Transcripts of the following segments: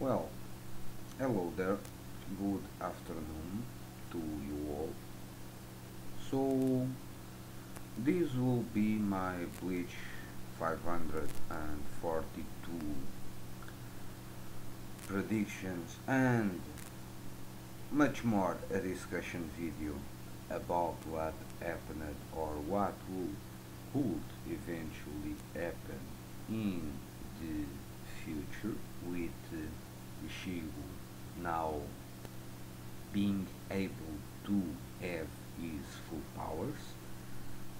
Well, hello there. Good afternoon to you all. So, this will be my Bleach 542 predictions and much more a discussion video about what happened or what would eventually happen in the future with Ichigo now being able to have his full powers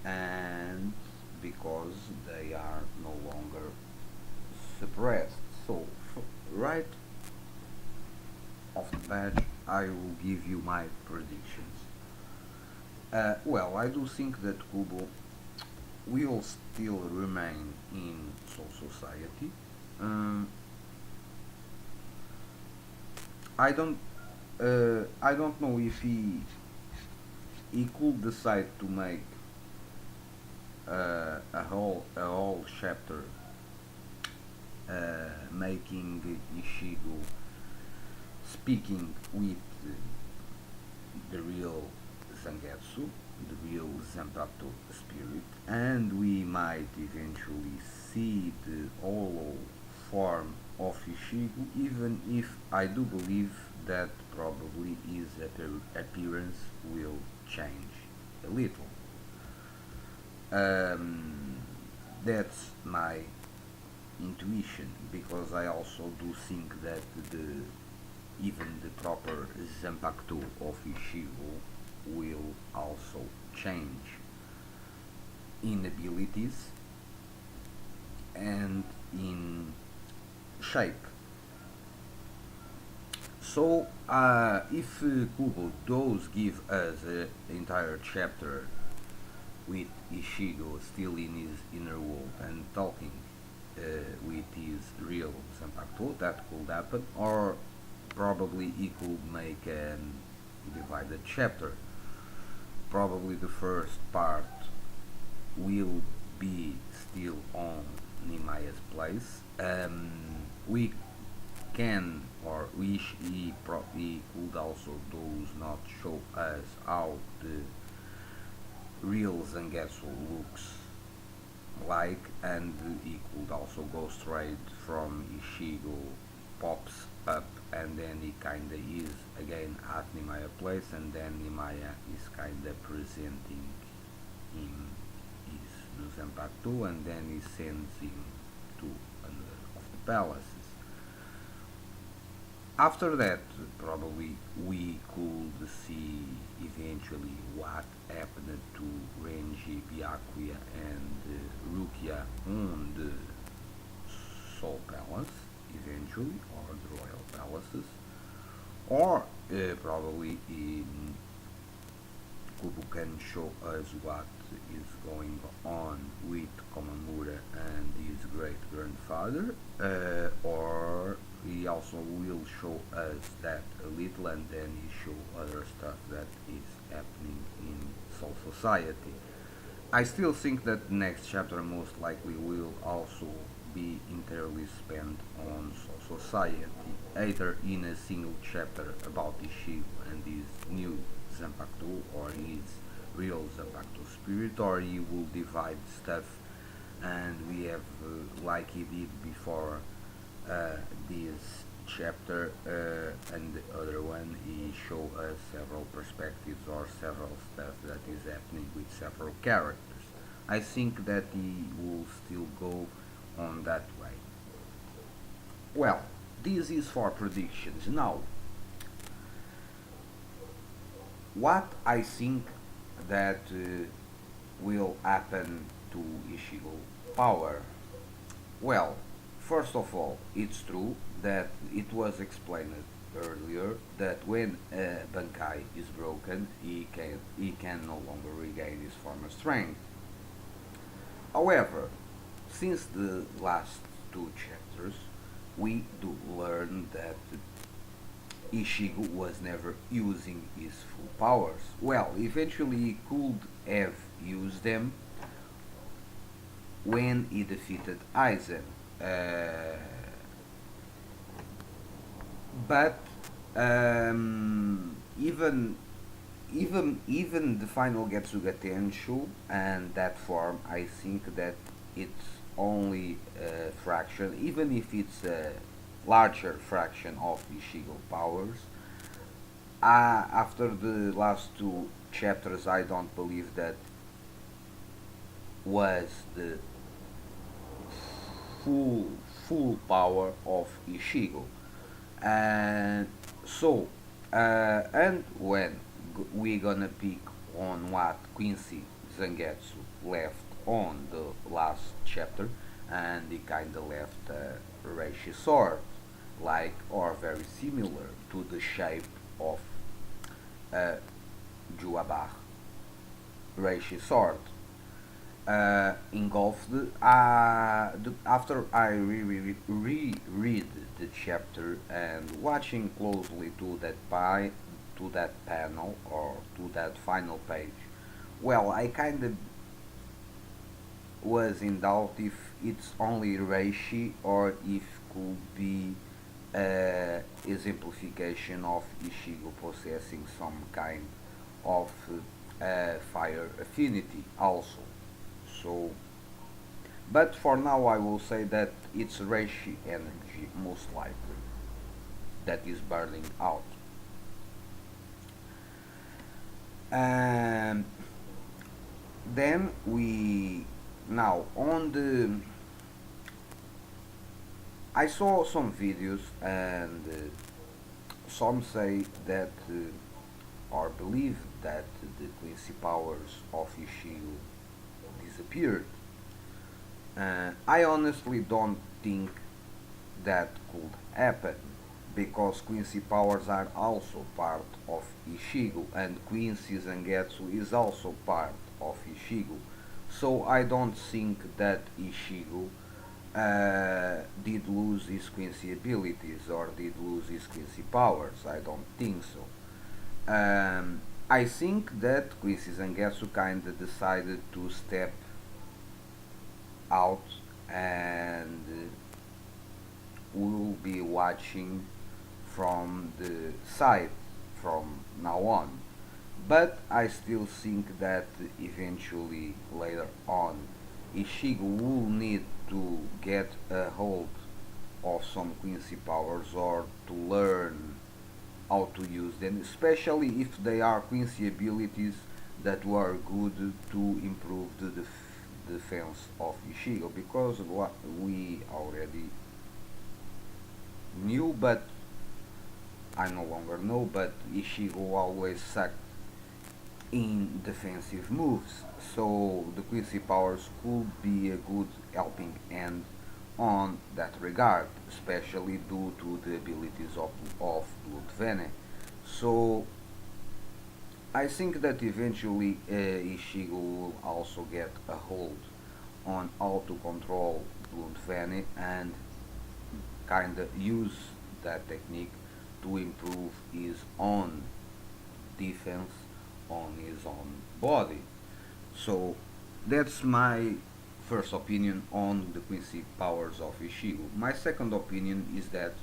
and because they are no longer suppressed. So, right off the bat, I will give you my predictions. Well, I do think that Kubo will still remain in Soul Society. Um, I don't, I don't know if he could decide to make a whole chapter making Ishigo speaking with the real Zangetsu, the real Zanpakuto spirit, and we might eventually see the hollow form of Ishigo, even if I do believe that probably his appearance will change a little. Um, that's my intuition because I also do think that the even the proper Zanpakuto of Ichigo will also change in abilities and in shape. So, if Kubo does give us an entire chapter with Ishigo still in his inner world and talking uh, with his real Zanpakuto, that could happen, or probably he could make a divided chapter. Probably the first part will be still on Nimaya's place. We can or wish he could also does not show us how the real Zangetsu looks like, and he could also go straight from Ishigo pops up and then he kinda is again at Nimaya place and then Nimaya is kinda presenting him his new Zanpakuto and then he sends him to another of the palaces. After that, probably we could see eventually what happened to Renji, Byakuya, and Rukia on the Soul Palace, eventually, or the Royal Palaces, or probably in Kubo can show us what is going on with Komamura and his great grandfather, or he also will show us that a little and then he show other stuff that is happening in Soul Society. I still think that the next chapter most likely will also be entirely spent on society, either in a single chapter about Ishigo and his new Zanpakuto or his real Zanpakuto spirit, or he will divide stuff and we have, like he did before this chapter and the other one, he show us several perspectives or several stuff that is happening with several characters. I think that he will still go on that way. Well, this is for predictions. Now, what I think that will happen to Ishigo power? Well, first of all, it's true that it was explained earlier that when Bankai is broken, he can no longer regain his former strength. However, since the last two chapters, we do learn that Ishigo was never using his full powers. Well, eventually he could have used them when he defeated Aizen. Uh, but even even the final Getsuga Tenshu and that form, I think that it's only a fraction, even if it's a larger fraction of Ishigo powers. After the last two chapters, I don't believe that was the full full power of Ishigo. And so, and when we gonna pick on what Quincy Zangetsu left on the last chapter, and he kinda left a Reishi sword, like or very similar to the shape of a Juabach Reishi sword. Engulfed. After I reread the chapter and watching closely to that panel or to that final page, well, I kind of was in doubt if it's only Reishi or if could be exemplification of Ishigo possessing some kind of fire affinity also. So, but for now, I will say that it's Reishi energy, most likely, that is burning out. And then we now on the. I saw some videos and some say that or believe that the Quincy powers of Ishigo disappeared. I honestly don't think that could happen because Quincy powers are also part of Ishigo and Quincy Zangetsu is also part of Ishigo. So I don't think that Ishigo did lose his Quincy abilities or did lose his Quincy powers. I don't think so. I think that Quincy Zangetsu kinda decided to step out and will be watching from the side from now on. But I still think that eventually later on Ishigo will need to get a hold of some Quincy powers or to learn how to use them, especially if they are Quincy abilities that were good to improve the defense of Ishigo because what we already knew, but I no longer know, but Ishigo always sucked in defensive moves, so the Quincy powers could be a good helping hand on that regard, especially due to the abilities of Blood Vene. So I think that eventually Ishigo will also get a hold on how to control Blood Vene and kinda use that technique to improve his own defense on his own body. So that's my first opinion on the Quincy powers of Ishigo. My second opinion is that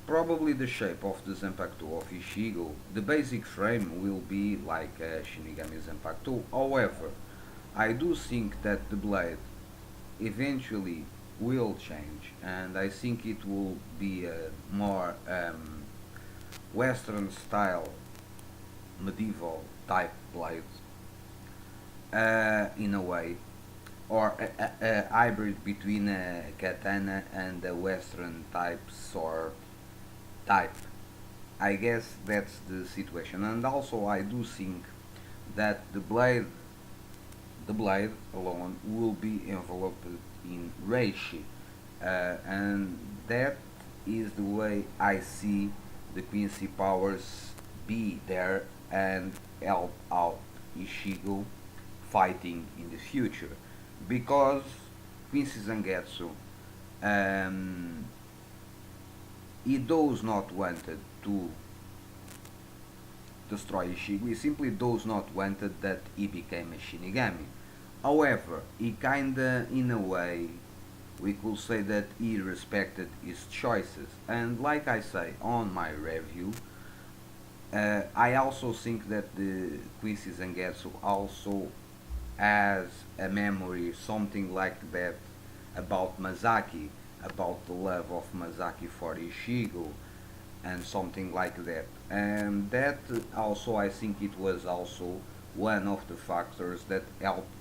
probably the shape of the Zanpakuto of Ishigo, the basic frame will be like a Shinigami Zanpakuto. However, I do think that the blade eventually will change, and I think it will be a more Western style medieval type blade in a way, or a hybrid between a katana and a Western type sword type. I guess that's the situation, and also I do think that the blade alone will be enveloped in reishi, and that is the way I see the Quincy powers be there and help out Ishigo fighting in the future, because Quincy Zangetsu, um, he does not wanted to destroy Ishigo. He simply does not wanted that he became a Shinigami. However, he kinda, in a way, We could say that he respected his choices. And like I say on my review, I also think that the Quincy Zangetsu also has a memory, something like that, about Masaki, about the love of Masaki for Ishigo, and something like that. And that also, I think it was also one of the factors that helped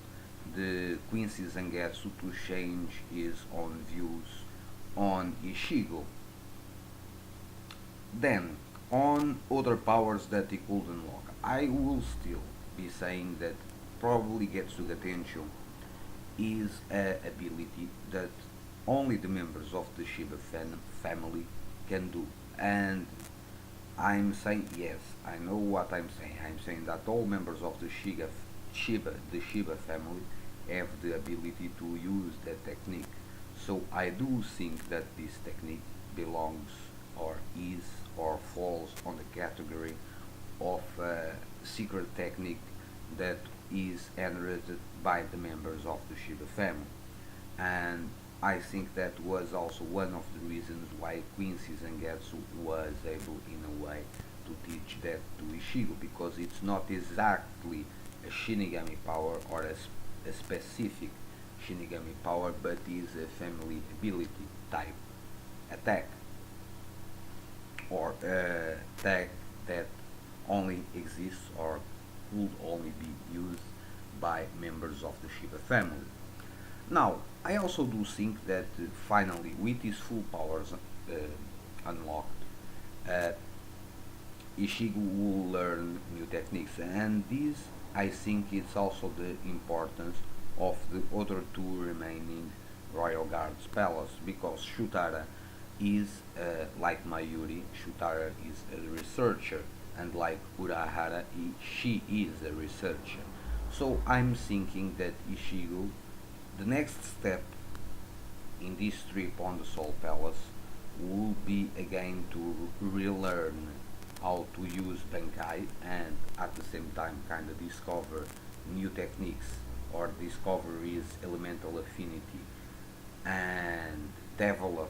the Quincy Zangetsu to change his own views on Ishigo. Then, on other powers that he could unlock, I will still be saying that probably Getsuga Tensho is an ability that only the members of the Shiba family can do. And I'm saying yes, I know what I'm saying. I'm saying that all members of the Shiba family have the ability to use that technique. So I do think that this technique belongs or is or falls on the category of secret technique that is inherited by the members of the Shiba family. And I think that was also one of the reasons why Quincy Zangetsu was able, in a way, to teach that to Ishigo, because it's not exactly a Shinigami power or a specific Shinigami power, but is a family ability type attack, or attack that only exists or could only be used by members of the Shiba family. Now, I also do think that finally, with his full powers unlocked, uh, Ishigu will learn new techniques, and this I think is also the importance of the other two remaining Royal Guards Palace, because Shutara is like Mayuri, Shutara is a researcher, and like Urahara, she is a researcher. So I'm thinking that Ishigo, the next step in this trip on the Soul Palace, will be again to relearn how to use Bankai, and at the same time kind of discover new techniques or discover his elemental affinity and develop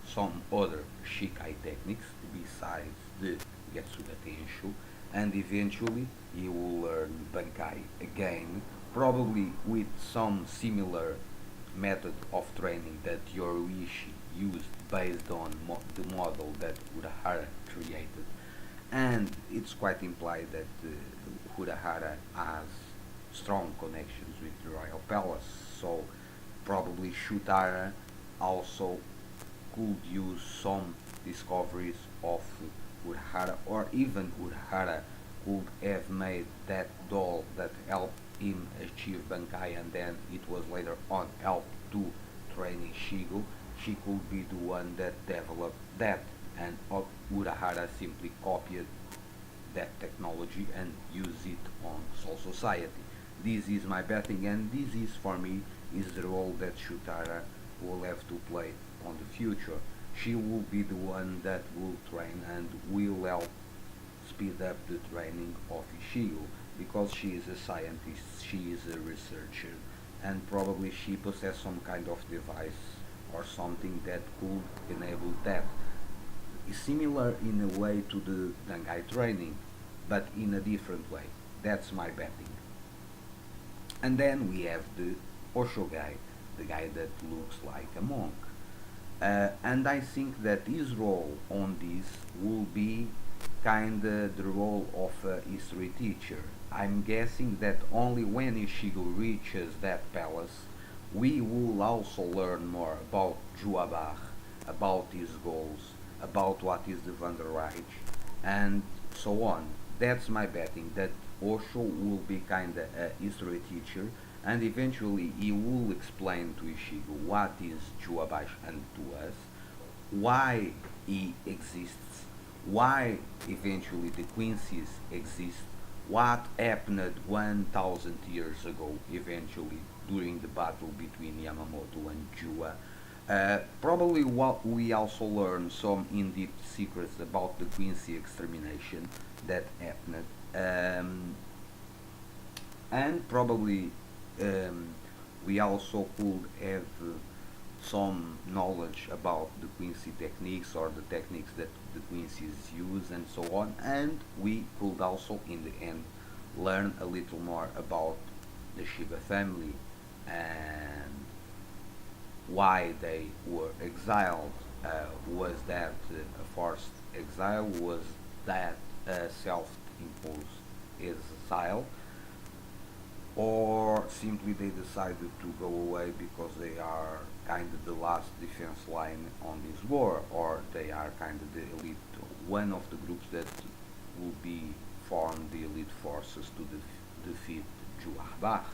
some other Shikai techniques besides the Getsuga Tenshu, and eventually he will learn Bankai again, probably with some similar method of training that Yoruishi used based on the model that Urahara created. And it's quite implied that Urahara has strong connections with the royal palace, so probably Shutara also could use some discoveries of Urahara, or even Urahara could have made that doll that helped him achieve Bankai, and then it was later on helped to train Ishigo. She could be the one that developed that, and Urahara simply copied that technology and used it on Soul Society. This is my betting, and this is for me is the role that Shutara will have to play on the future. She will be the one that will train and will help speed up the training of Ishigo, because she is a scientist, she is a researcher, and probably she possesses some kind of device or something that could enable that. It's similar in a way to the Dangai training, but in a different way. That's my betting. And then we have the Osho guy, the guy that looks like a monk. And I think that his role on this will be kinda the role of a history teacher. I'm guessing that only when Ishigo reaches that palace, we will also learn more about Juabach, about his goals, about what is the Wanderreich, and so on. That's my betting, that Osho will be kinda a history teacher, and eventually he will explain to Ishigo what is Juabach and to us, why he exists, why eventually the Quincy's exist, what happened 1000 years ago eventually during the battle between Yamamoto and Jua. Probably what we also learn some in-depth secrets about the Quincy extermination that happened, and probably um, we also could have some knowledge about the Quincy techniques or the techniques that the Quincy's use and so on, and we could also in the end learn a little more about the Shiba family and why they were exiled. Was that a forced exile? Was that a self-imposed exile? Or simply they decided to go away because they are kind of the last defense line on this war, or they are kind of the elite, one of the groups that will be form the elite forces to defeat Juarbach.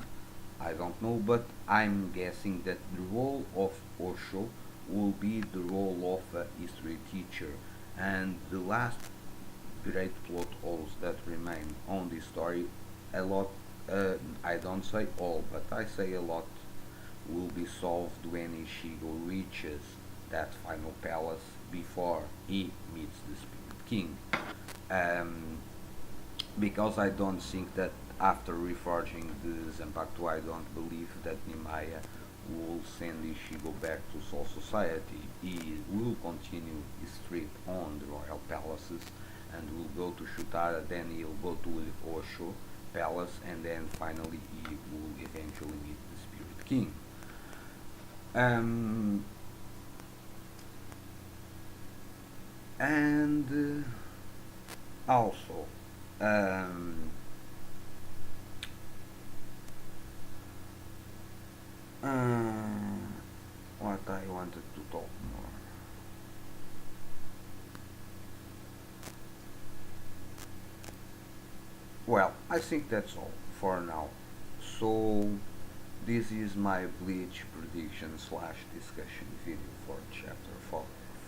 I don't know, but I'm guessing that the role of Osho will be the role of a history teacher, and the last great plot holes that remain on this story, a lot, I don't say all, but I say a lot, will be solved when Ishigo reaches that final palace before he meets the Spirit King. Um, because I don't think that after reforging the Zanpakuto, I don't believe that Nimaya will send Ishigo back to Soul Society. He will continue his trip on the royal palaces and will go to Shutara, then he'll go to Osho Palace, and then finally he will eventually meet the Spirit King. Um, and also, um, uh, what I wanted to talk more. Well, I think that's all for now. So, this is my Bleach prediction slash discussion video for chapter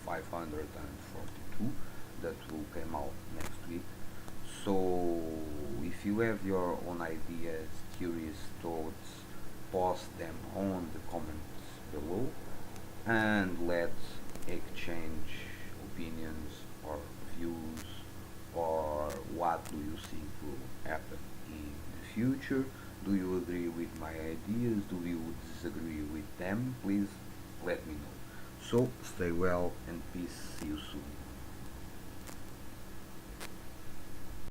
542 that will come out next week. So, if you have your own ideas, theories, thoughts, post them on the comments below and let's exchange opinions or views, or what do you think will happen in the future. Do you agree with my ideas? Do you disagree with them? Please let me know. So stay well and peace. See you soon.